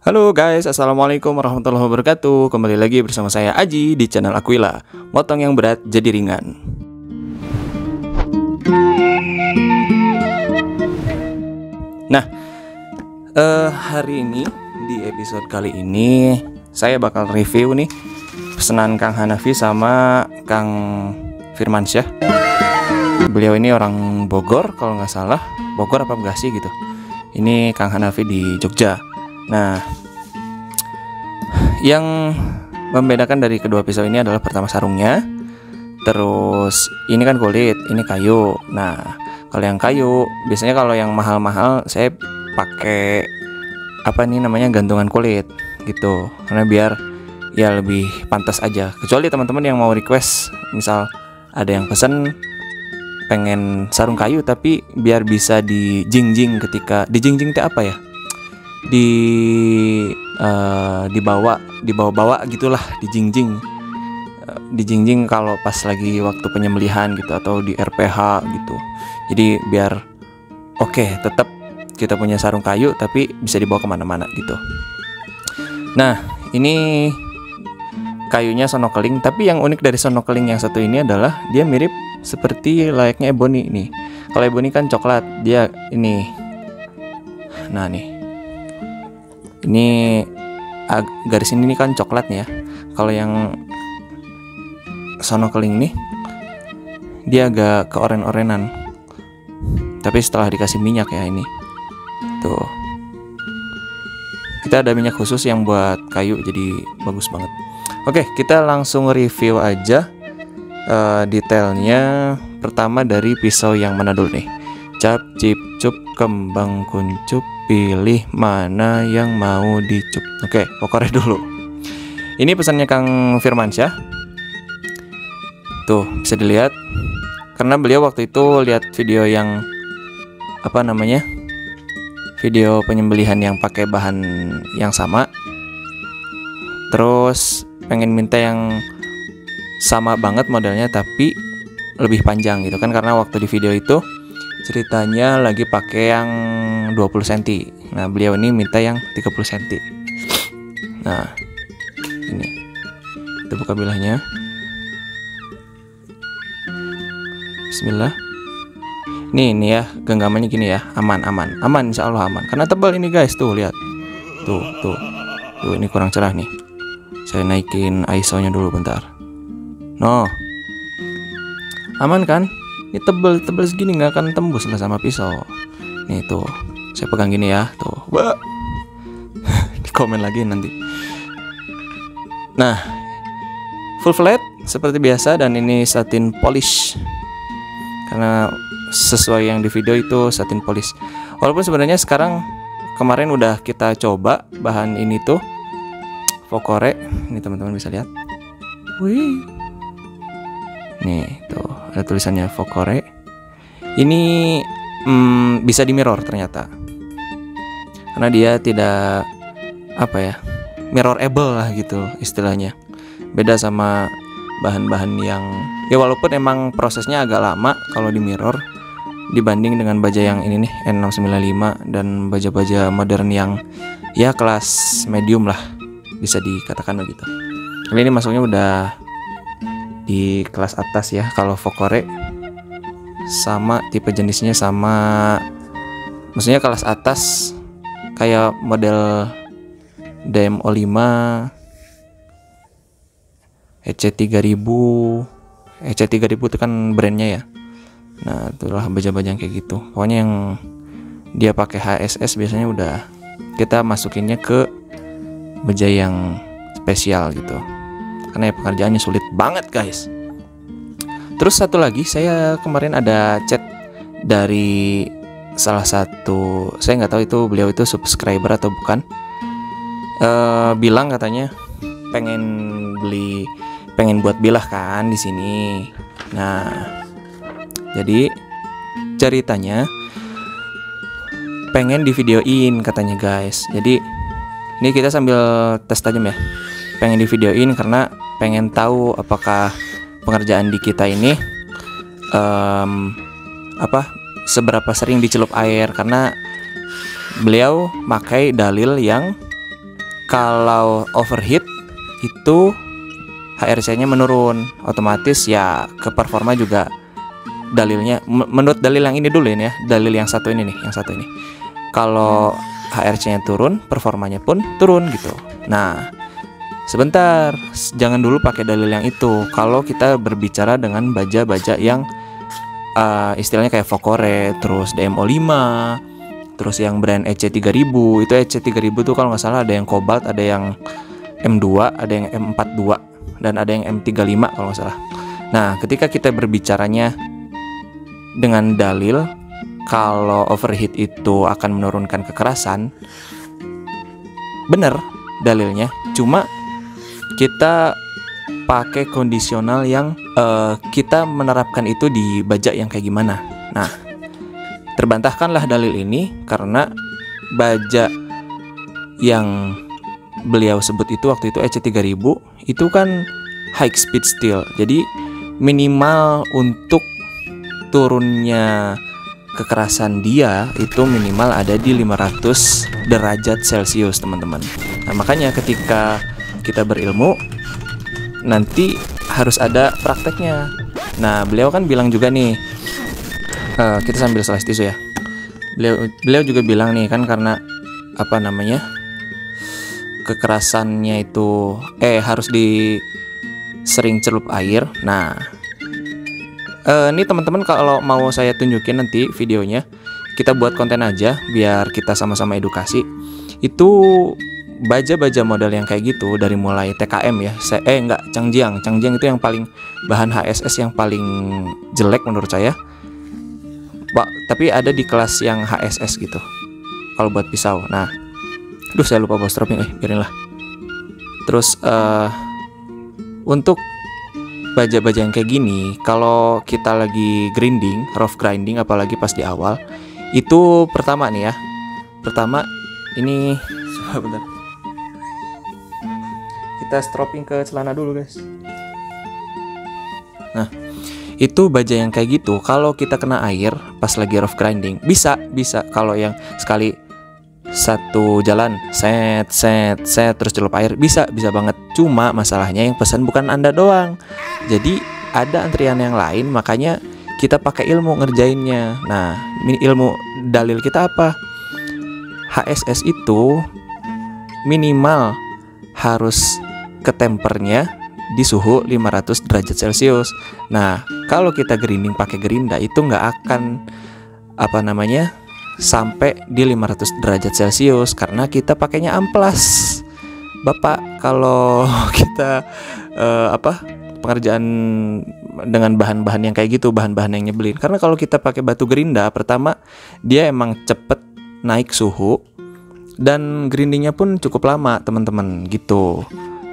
Halo guys, assalamualaikum warahmatullahi wabarakatuh. Kembali lagi bersama saya Aji di channel Aquila. Motong yang berat jadi ringan. Nah, hari ini di episode kali ini saya bakal review nih pesanan Kang Hanafi sama Kang Firmansyah. Beliau ini orang Bogor kalau nggak salah, Bogor apa Bekasi gitu. Ini Kang Hanafi di Jogja. Nah, yang membedakan dari kedua pisau ini adalah pertama sarungnya, terus ini kan kulit, ini kayu. Nah, kalau yang kayu, biasanya kalau yang mahal-mahal saya pakai apa nih namanya gantungan kulit gitu, karena biar ya lebih pantas aja. Kecuali teman-teman yang mau request, misal ada yang pesen pengen sarung kayu tapi biar bisa dijingjing ketika dijingjing itu apa ya? Dibawa gitulah, dijingjing kalau pas lagi waktu penyembelihan gitu atau di RPH gitu. Jadi biar tetap kita punya sarung kayu tapi bisa dibawa kemana-mana gitu. Nah, ini kayunya sonokeling, tapi yang unik dari sonokeling yang satu ini adalah dia mirip seperti layaknya ebony nih. Kalau ebony kan coklat, dia ini. Nah nih, ini garis ini kan coklat nih ya. Kalau yang sonokeling nih, dia agak keoren-orenan. Tapi setelah dikasih minyak ya ini. Tuh. Kita ada minyak khusus yang buat kayu, jadi bagus banget. Oke, kita langsung review aja detailnya. Pertama dari pisau yang mana dulu nih? Cap, cip, cup, kembang kuncup, pilih mana yang mau dicup. Oke, pokoknya dulu. Ini pesannya Kang Firmansyah. Tuh, bisa dilihat. Karena beliau waktu itu lihat video yang video penyembelihan yang pakai bahan yang sama. Terus pengen minta yang sama banget modelnya tapi lebih panjang gitu kan, karena waktu di video itu ceritanya lagi pakai yang 20 cm. Nah, beliau ini minta yang 30 cm. Nah, ini kita buka bilahnya. Bismillah. Ini ya genggamannya gini ya, aman insya Allah aman. Karena tebal ini guys, tuh lihat. Tuh ini kurang cerah nih. Saya naikin ISO-nya dulu bentar. No, aman kan? Ini tebel segini nggak akan tembus lah sama pisau. Nih tuh, saya pegang gini ya, tuh. Wah, di komen lagi nanti. Nah, full flat seperti biasa dan ini satin polish. Karena sesuai yang di video itu satin polish. Walaupun sebenarnya kemarin udah kita coba bahan ini tuh Focore. Ini teman-teman bisa lihat. Wih. Nih tuh ada tulisannya Focore. Ini bisa di mirror ternyata, karena dia tidak mirrorable lah gitu istilahnya. Beda sama bahan-bahan yang ya walaupun emang prosesnya agak lama kalau di mirror dibanding dengan baja yang ini nih N695 dan baja-baja modern yang ya kelas medium lah bisa dikatakan begitu. Kali ini masuknya udah di kelas atas ya. Kalau Focore sama tipe jenisnya sama, maksudnya kelas atas kayak model DMO5, EC3000 itu kan brandnya ya. Nah, itulah baja-baja yang kayak gitu. Pokoknya yang dia pakai HSS biasanya udah kita masukinnya ke baja yang spesial gitu. Karena ya pekerjaannya sulit banget guys. Terus satu lagi, saya kemarin ada chat dari salah satu, saya nggak tahu itu beliau itu subscriber atau bukan, bilang katanya pengen buat bilah kan di sini. Nah, jadi ceritanya pengen di videoin katanya guys. Jadi ini kita sambil tes tajam ya. Pengen di videoin karena pengen tahu apakah pengerjaan di kita ini seberapa sering dicelup air, karena beliau pakai dalil yang Kalau overheat itu HRC-nya menurun, otomatis ya ke performa juga. Dalilnya menurut dalil yang ini dulu ya, dalil yang satu ini nih, yang satu ini. Kalau HRC-nya turun, performanya pun turun gitu. Nah, sebentar, jangan dulu pakai dalil yang itu. Kalau kita berbicara dengan baja-baja yang istilahnya kayak Focore, terus DMO5, terus yang brand EC3000, itu EC3000 tuh kalau nggak salah ada yang Cobalt, ada yang M2, ada yang M42, dan ada yang M35 kalau nggak salah. Nah, ketika kita berbicaranya dengan dalil kalau overheat itu akan menurunkan kekerasan, bener dalilnya, cuma kita pakai kondisional yang kita menerapkan itu di baja yang kayak gimana. Nah, terbantahkanlah dalil ini karena baja yang beliau sebut itu waktu itu EC3000 itu kan high speed steel. Jadi minimal untuk turunnya kekerasan dia itu minimal ada di 500 derajat Celcius, teman-teman. Nah, makanya ketika kita berilmu nanti harus ada prakteknya. Nah, beliau kan bilang juga nih, kita sambil slice tisu ya. Beliau juga bilang nih kan, karena apa namanya, kekerasannya itu harus sering celup air. Nah, ini teman-teman kalau mau saya tunjukin nanti videonya, kita buat konten aja biar kita sama-sama edukasi. Itu baja-baja model yang kayak gitu dari mulai TKM ya, Changjiang itu yang paling bahan HSS yang paling jelek menurut saya. Tapi ada di kelas yang HSS gitu kalau buat pisau. Nah, saya lupa bawa stroping, biarinlah. Terus untuk baja-baja yang kayak gini, kalau kita lagi grinding, rough grinding, apalagi pas di awal, itu pertama nih ya. Pertama ini bentar. Kita stroping ke celana dulu, guys. Nah, itu baja yang kayak gitu, kalau kita kena air pas lagi rough grinding, bisa kalau yang sekali satu jalan set terus celup air, bisa banget. Cuma masalahnya yang pesan bukan Anda doang, jadi ada antrian yang lain, makanya kita pakai ilmu ngerjainnya. Nah, ilmu dalil kita apa? HSS itu minimal harus ketempernya di suhu 500 derajat Celcius. Nah, kalau kita grinding pakai gerinda itu nggak akan sampai di 500 derajat Celcius karena kita pakainya amplas. Bapak, kalau kita pengerjaan dengan bahan-bahan yang kayak gitu, bahan-bahan yang nyebelin. Karena kalau kita pakai batu gerinda, pertama dia emang cepet naik suhu dan grindingnya pun cukup lama, teman-teman, gitu.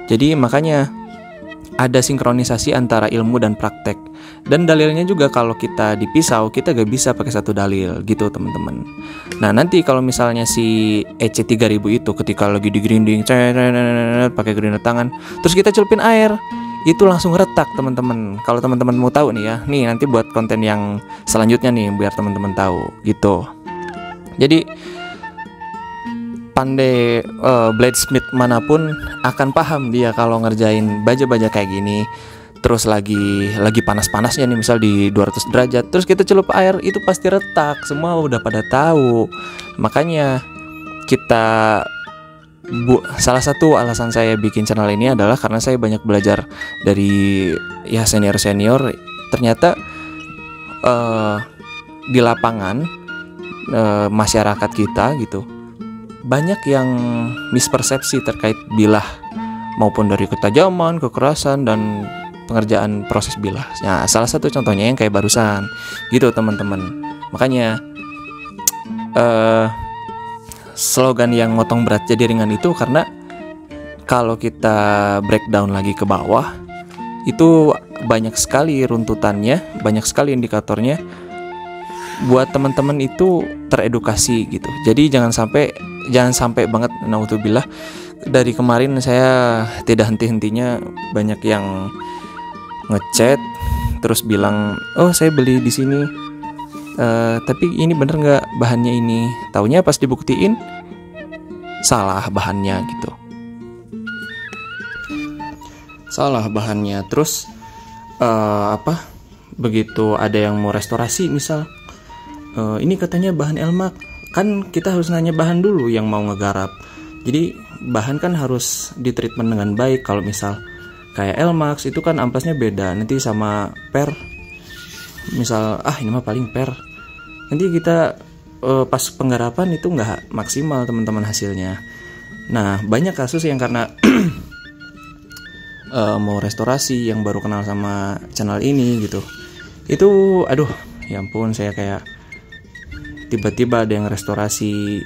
Jadi makanya ada sinkronisasi antara ilmu dan praktek. Dan dalilnya juga kalau kita di pisau, kita gak bisa pakai satu dalil gitu, teman-teman. Nah, nanti kalau misalnya si EC3000 itu ketika lagi di grinding pakai grinder tangan, terus kita celupin air, itu langsung retak, teman-teman. Kalau teman-teman mau tahu nih ya, nih nanti buat konten yang selanjutnya nih biar teman-teman tahu gitu. Jadi pandai bladesmith manapun akan paham dia kalau ngerjain baja-baja kayak gini. Terus lagi panas-panasnya nih, misal di 200 derajat, terus kita celup air, itu pasti retak. Semua udah pada tahu. Makanya salah satu alasan saya bikin channel ini adalah karena saya banyak belajar dari ya senior-senior. Ternyata di lapangan masyarakat kita gitu, banyak yang mispersepsi terkait bilah, maupun dari ketajaman, kekerasan, dan pengerjaan proses bilah. Nah, salah satu contohnya yang kayak barusan gitu, teman-teman. Makanya slogan yang motong berat jadi ringan itu karena kalau kita breakdown lagi ke bawah, itu banyak sekali runtutannya, banyak sekali indikatornya buat teman-teman itu teredukasi gitu. Jadi jangan sampai banget, naudzubillah. Dari kemarin saya tidak henti-hentinya banyak yang ngechat terus bilang, "Oh, saya beli di sini. Tapi ini bener nggak bahannya ini?" Taunya pas dibuktiin salah bahannya gitu. salah bahannya. Terus begitu ada yang mau restorasi misal, ini katanya bahan Elmax, kan kita harus nanya bahan dulu yang mau ngegarap. Jadi bahan kan harus ditreatment dengan baik. Kalau misal kayak Elmax itu kan amplasnya beda, nanti sama per, misal ini mah paling per, nanti kita pas penggarapan itu nggak maksimal teman-teman hasilnya. Nah banyak kasus yang karena mau restorasi, yang baru kenal sama channel ini gitu, itu aduh ya ampun, saya kayak tiba-tiba ada yang restorasi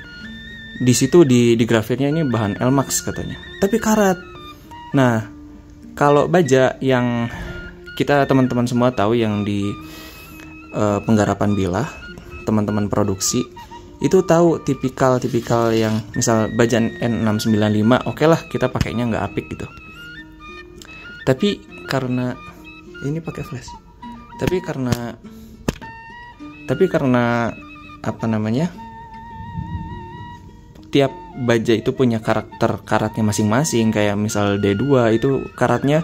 di situ, di grafirnya ini bahan Elmax katanya, tapi karat. Nah kalau baja yang kita teman-teman semua tahu yang di penggarapan bilah, teman-teman produksi itu tahu tipikal yang misal baja N695, oke lah kita pakainya nggak apik gitu. Tapi karena ini pakai flash, tapi karena apa namanya, tiap baja itu punya karatnya masing-masing. Kayak misal D2 itu karatnya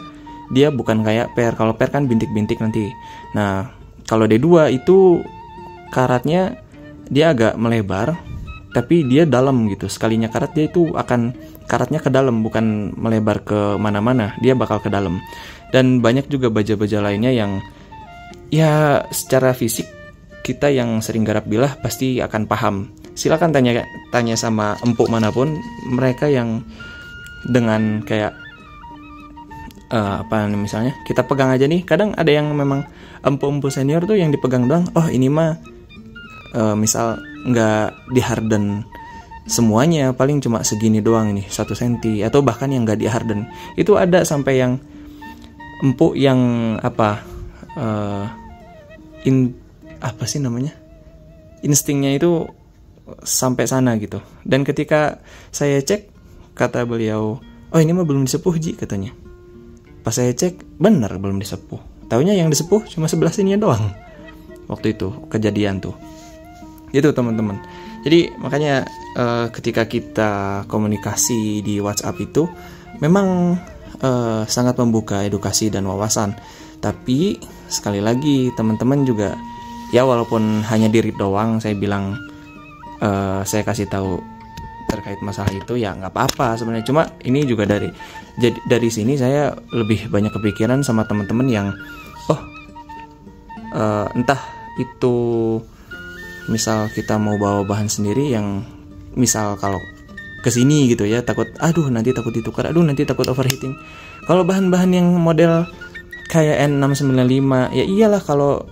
dia bukan kayak per. Kalau per kan bintik-bintik nanti. Nah kalau D2 itu karatnya dia agak melebar, tapi dia dalam gitu. Sekalinya karat dia itu akan karatnya ke dalam, bukan melebar ke mana-mana, dia bakal ke dalam. Dan banyak juga baja-baja lainnya yang ya secara fisik kita yang sering garap bilah pasti akan paham. Silakan tanya sama empuk manapun, mereka yang dengan kayak misalnya kita pegang aja nih, kadang ada yang memang empuk-empuk senior tuh yang dipegang doang, oh ini mah misal nggak di harden semuanya, paling cuma segini doang ini 1 cm, atau bahkan yang nggak di harden. Itu ada sampai yang empuk yang instingnya itu sampai sana gitu. Dan ketika saya cek, kata beliau, oh ini mah belum disepuh Ji katanya. Pas saya cek, bener belum disepuh. Taunya yang disepuh cuma sebelah sininya doang. Waktu itu kejadian tuh. Itu teman-teman. Jadi makanya ketika kita komunikasi di WhatsApp itu memang sangat membuka edukasi dan wawasan. Tapi sekali lagi teman-teman juga ya, walaupun hanya diri doang saya bilang, saya kasih tahu terkait masalah itu, ya nggak apa-apa sebenarnya. Cuma ini juga dari sini saya lebih banyak kepikiran sama teman-teman yang entah itu misal kita mau bawa bahan sendiri yang misal kalau kesini gitu ya, takut nanti takut ditukar, nanti takut overheating. Kalau bahan-bahan yang model kayak N695 ya iyalah, kalau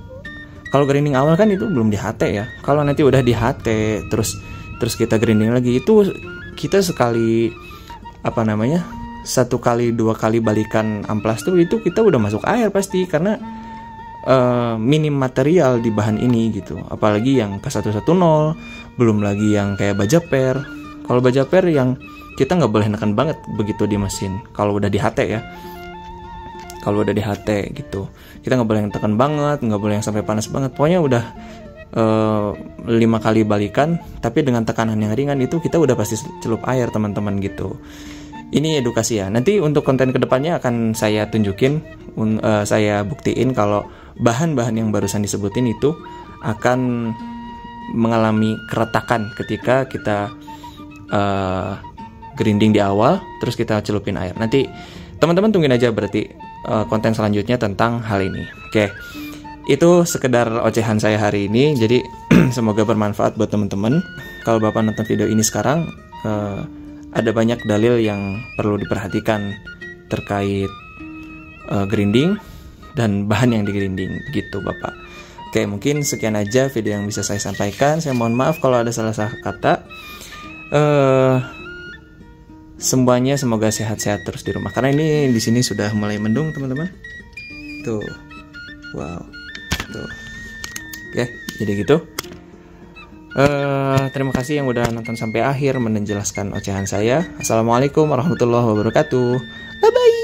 grinding awal kan itu belum di HT ya. Kalau nanti udah di HT terus kita grinding lagi, itu kita sekali 1 kali 2 kali balikan amplas tuh, itu kita udah masuk air pasti, karena minim material di bahan ini gitu. Apalagi yang K110, belum lagi yang kayak baja per. Kalau baja per yang kita nggak boleh neken banget begitu di mesin, kalau udah di HT ya. Kalau udah di HT gitu, kita nggak boleh yang tekan banget, nggak boleh yang sampai panas banget. Pokoknya udah 5 kali balikan, tapi dengan tekanan yang ringan, itu kita udah pasti celup air teman-teman gitu. Ini edukasi ya. Nanti untuk konten kedepannya akan saya tunjukin, saya buktiin kalau bahan-bahan yang barusan disebutin itu akan mengalami keretakan ketika kita grinding di awal, terus kita celupin air. Nanti teman-teman tungguin aja berarti konten selanjutnya tentang hal ini. Oke, itu sekedar ocehan saya hari ini. Jadi semoga bermanfaat buat teman-teman. Kalau Bapak nonton video ini sekarang, ada banyak dalil yang perlu diperhatikan terkait grinding dan bahan yang digrinding gitu Bapak. Oke, mungkin sekian aja video yang bisa saya sampaikan. Saya mohon maaf kalau ada salah-salah kata. Semuanya semoga sehat-sehat terus di rumah, karena ini di sini sudah mulai mendung teman-teman. Tuh, wow, tuh. Oke, jadi gitu. Terima kasih yang udah nonton sampai akhir menjelaskan ocehan saya. Assalamualaikum warahmatullahi wabarakatuh. Bye bye.